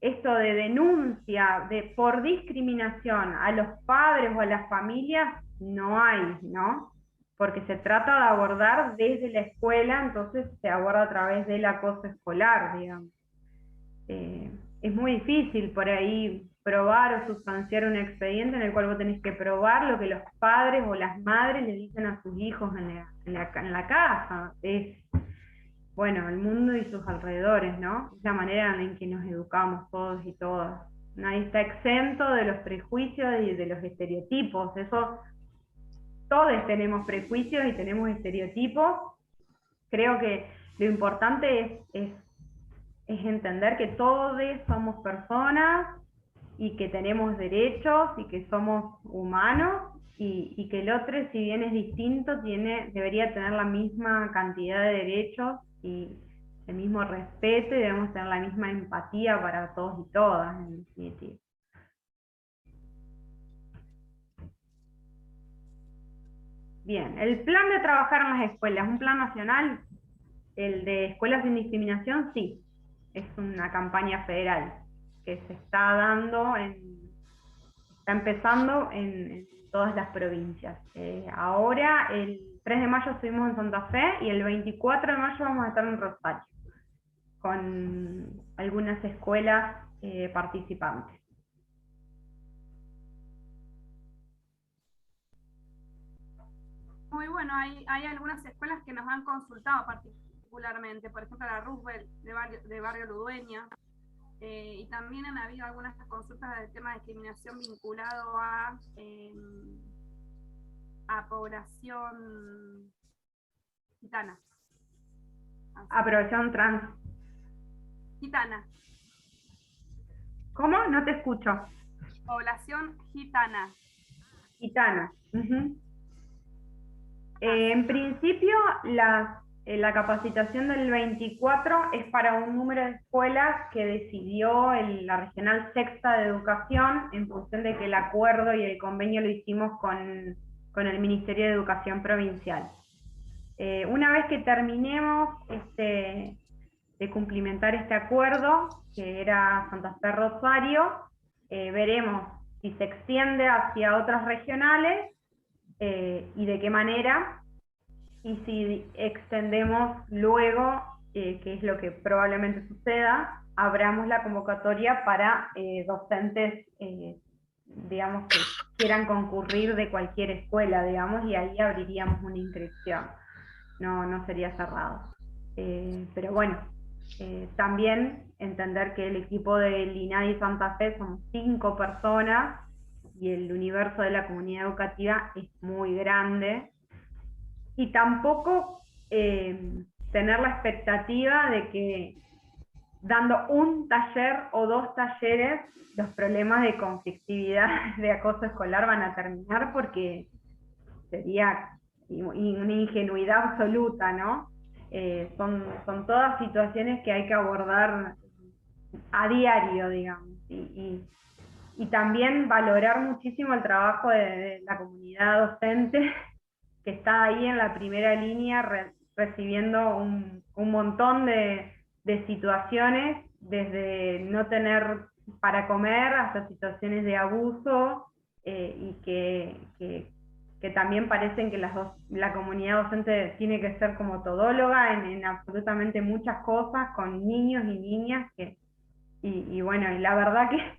esto de denuncia por discriminación a los padres o a las familias no hay, ¿no? Porque se trata de abordar desde la escuela, entonces se aborda a través del acoso escolar, digamos. Es muy difícil por ahí probar o sustanciar un expediente en el cual vos tenés que probar lo que los padres o las madres le dicen a sus hijos en la casa. Es, bueno, el mundo y sus alrededores, ¿no? Es la manera en que nos educamos todos y todas. Nadie está exento de los prejuicios y de los estereotipos. Eso, todos tenemos prejuicios y tenemos estereotipos. Creo que lo importante es entender que todos somos personas y que tenemos derechos y que somos humanos y que el otro, si bien es distinto, debería tener la misma cantidad de derechos y el mismo respeto, y debemos tener la misma empatía para todos y todas, en definitiva. Bien, el plan de trabajar en las escuelas, un plan nacional, el de escuelas sin discriminación, sí, es una campaña federal que se está empezando en todas las provincias. Ahora, el 3 de mayo estuvimos en Santa Fe y el 24 de mayo vamos a estar en Rosario, con algunas escuelas participantes. Muy bueno, hay algunas escuelas que nos han consultado particularmente, por ejemplo la Roosevelt de Barrio Ludueña, y también han habido algunas consultas del tema de discriminación vinculado a población gitana. A población trans. Gitana. ¿Cómo? No te escucho. Población gitana. Gitana. En principio, la capacitación del 24 es para un número de escuelas que decidió la Regional Sexta de Educación, en función de que el acuerdo y el convenio lo hicimos con el Ministerio de Educación Provincial. Una vez que terminemos de cumplimentar este acuerdo, que era Santa Fe Rosario, veremos si se extiende hacia otras regionales, y de qué manera, y si extendemos luego, que es lo que probablemente suceda, abramos la convocatoria para docentes, digamos, que quieran concurrir de cualquier escuela, digamos, y ahí abriríamos una inscripción. No sería cerrado. Pero bueno, también entender que el equipo del INADI Santa Fe somos 5 personas, y el universo de la comunidad educativa es muy grande, y tampoco tener la expectativa de que dando un taller o 2 talleres los problemas de conflictividad de acoso escolar van a terminar, porque sería una ingenuidad absoluta, ¿no? Son todas situaciones que hay que abordar a diario, digamos, y y también valorar muchísimo el trabajo de la comunidad docente que está ahí en la primera línea recibiendo un montón de situaciones, desde no tener para comer hasta situaciones de abuso, y que también parecen que la comunidad docente tiene que ser como todóloga en absolutamente muchas cosas, con niños y niñas, y bueno, y la verdad que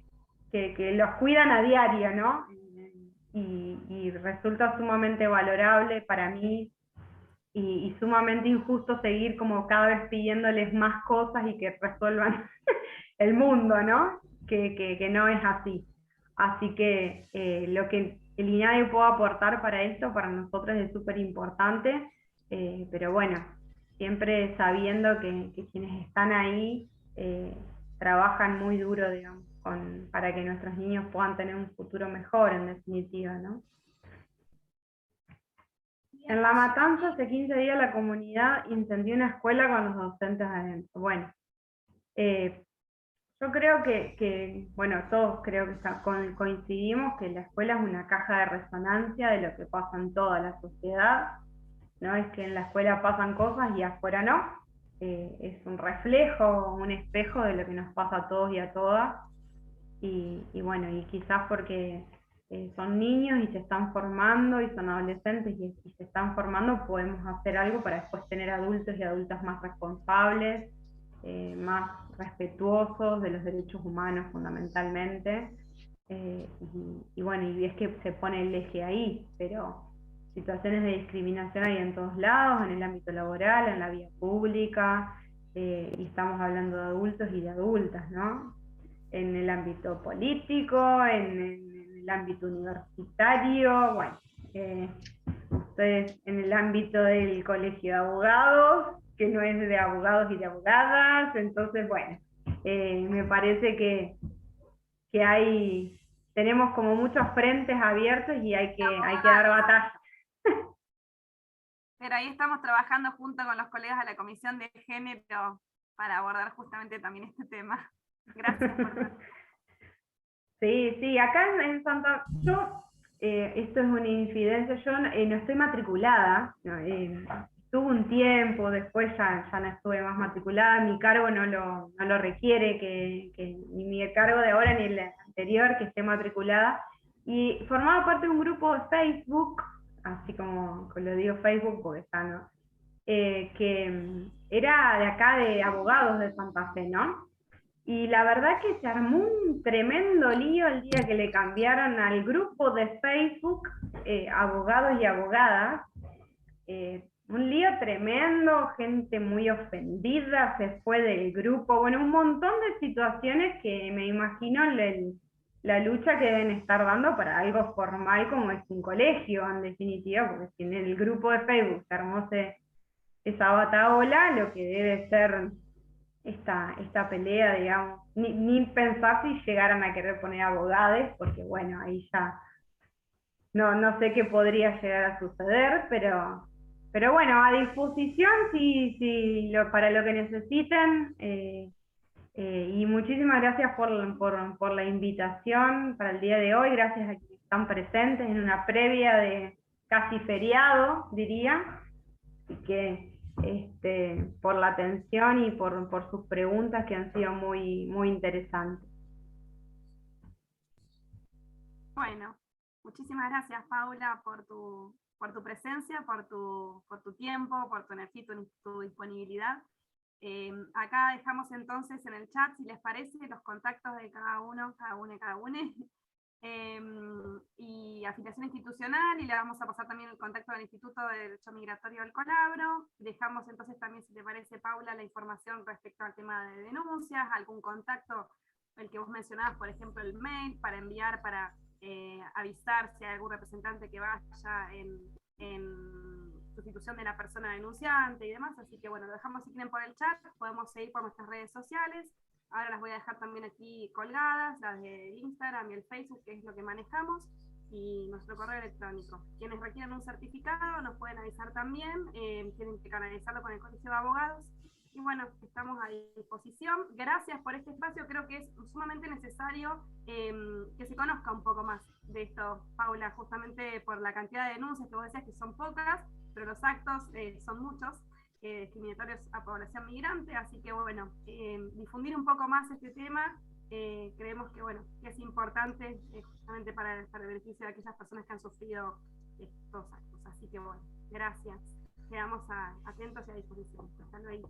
los cuidan a diario, ¿no? Y resulta sumamente valorable para mí, y sumamente injusto seguir como cada vez pidiéndoles más cosas y que resuelvan el mundo, ¿no? Que no es así. Así que lo que el INADI puede aportar para esto, para nosotros es súper importante, pero bueno, siempre sabiendo que quienes están ahí trabajan muy duro, digamos, para que nuestros niños puedan tener un futuro mejor, en definitiva, ¿no? En La Matanza, hace 15 días, la comunidad incendió una escuela con los docentes adentro. Bueno, eh, yo creo bueno, todos creo que coincidimos que la escuela es una caja de resonancia de lo que pasa en toda la sociedad. No es que en la escuela pasan cosas y afuera no. Es un reflejo, un espejo de lo que nos pasa a todos y a todas. Y bueno, y quizás porque son niños y se están formando, y son adolescentes y se están formando, podemos hacer algo para después tener adultos y adultas más responsables, más respetuosos de los derechos humanos fundamentalmente. Y bueno, y es que se pone el eje ahí, pero situaciones de discriminación hay en todos lados, en el ámbito laboral, en la vía pública, y estamos hablando de adultos y de adultas, ¿no? En el ámbito político, en el ámbito universitario, bueno, ustedes en el ámbito del colegio de abogados, que no es de abogados y de abogadas, entonces bueno, me parece que tenemos como muchos frentes abiertos y hay que dar batalla. Pero ahí estamos trabajando junto con los colegas de la Comisión de Género para abordar justamente también este tema. Gracias por Sí, acá en Santa... esto es una infidencia, yo no estoy matriculada, no, estuve un tiempo, después ya no estuve más matriculada, mi cargo no lo requiere, ni mi cargo de ahora ni el anterior que esté matriculada, y formaba parte de un grupo de Facebook, así como lo digo Facebook porque está, ¿no? Era de acá de abogados de Santa Fe, ¿no? Y la verdad que se armó un tremendo lío el día que le cambiaron al grupo de Facebook, abogados y abogadas. Un lío tremendo, gente muy ofendida, se fue del grupo, bueno, un montón de situaciones que me imagino la lucha que deben estar dando para algo formal como es un colegio, en definitiva, porque si en el grupo de Facebook se armó esa batahola, lo que debe ser esta pelea, digamos, ni pensar si llegaran a querer poner abogados, porque bueno, ahí ya no sé qué podría llegar a suceder, pero bueno, a disposición para lo que necesiten, y muchísimas gracias por la invitación para el día de hoy, gracias a quienes están presentes en una previa de casi feriado, diría, así que por la atención y por sus preguntas que han sido muy interesantes. Bueno, muchísimas gracias, Paula, por tu presencia, por tu tiempo, por tu energía y tu disponibilidad. Acá dejamos entonces en el chat, si les parece, los contactos de cada uno, cada una, y afiliación institucional, y le vamos a pasar también el contacto del Instituto de Derecho Migratorio del Colabro. Dejamos entonces también, si te parece, Paula, la información respecto al tema de denuncias, algún contacto, el que vos mencionabas, por ejemplo, el mail, para enviar, para avisar si hay algún representante que vaya en sustitución de la persona denunciante y demás. Así que bueno, lo dejamos si quieren por el chat, podemos seguir por nuestras redes sociales. Ahora las voy a dejar también aquí colgadas, las de Instagram y el Facebook, que es lo que manejamos, y nuestro correo electrónico. Quienes requieren un certificado nos pueden avisar también, tienen que canalizarlo con el Colegio de Abogados, y bueno, estamos a disposición. Gracias por este espacio, creo que es sumamente necesario que se conozca un poco más de esto, Paula, justamente por la cantidad de denuncias que vos decías que son pocas, pero los actos son muchos, discriminatorios a población migrante, así que bueno, difundir un poco más este tema, creemos que bueno, que es importante justamente para el beneficio de aquellas personas que han sufrido estos actos, así que bueno, gracias. Quedamos atentos y a disposición. Hasta luego.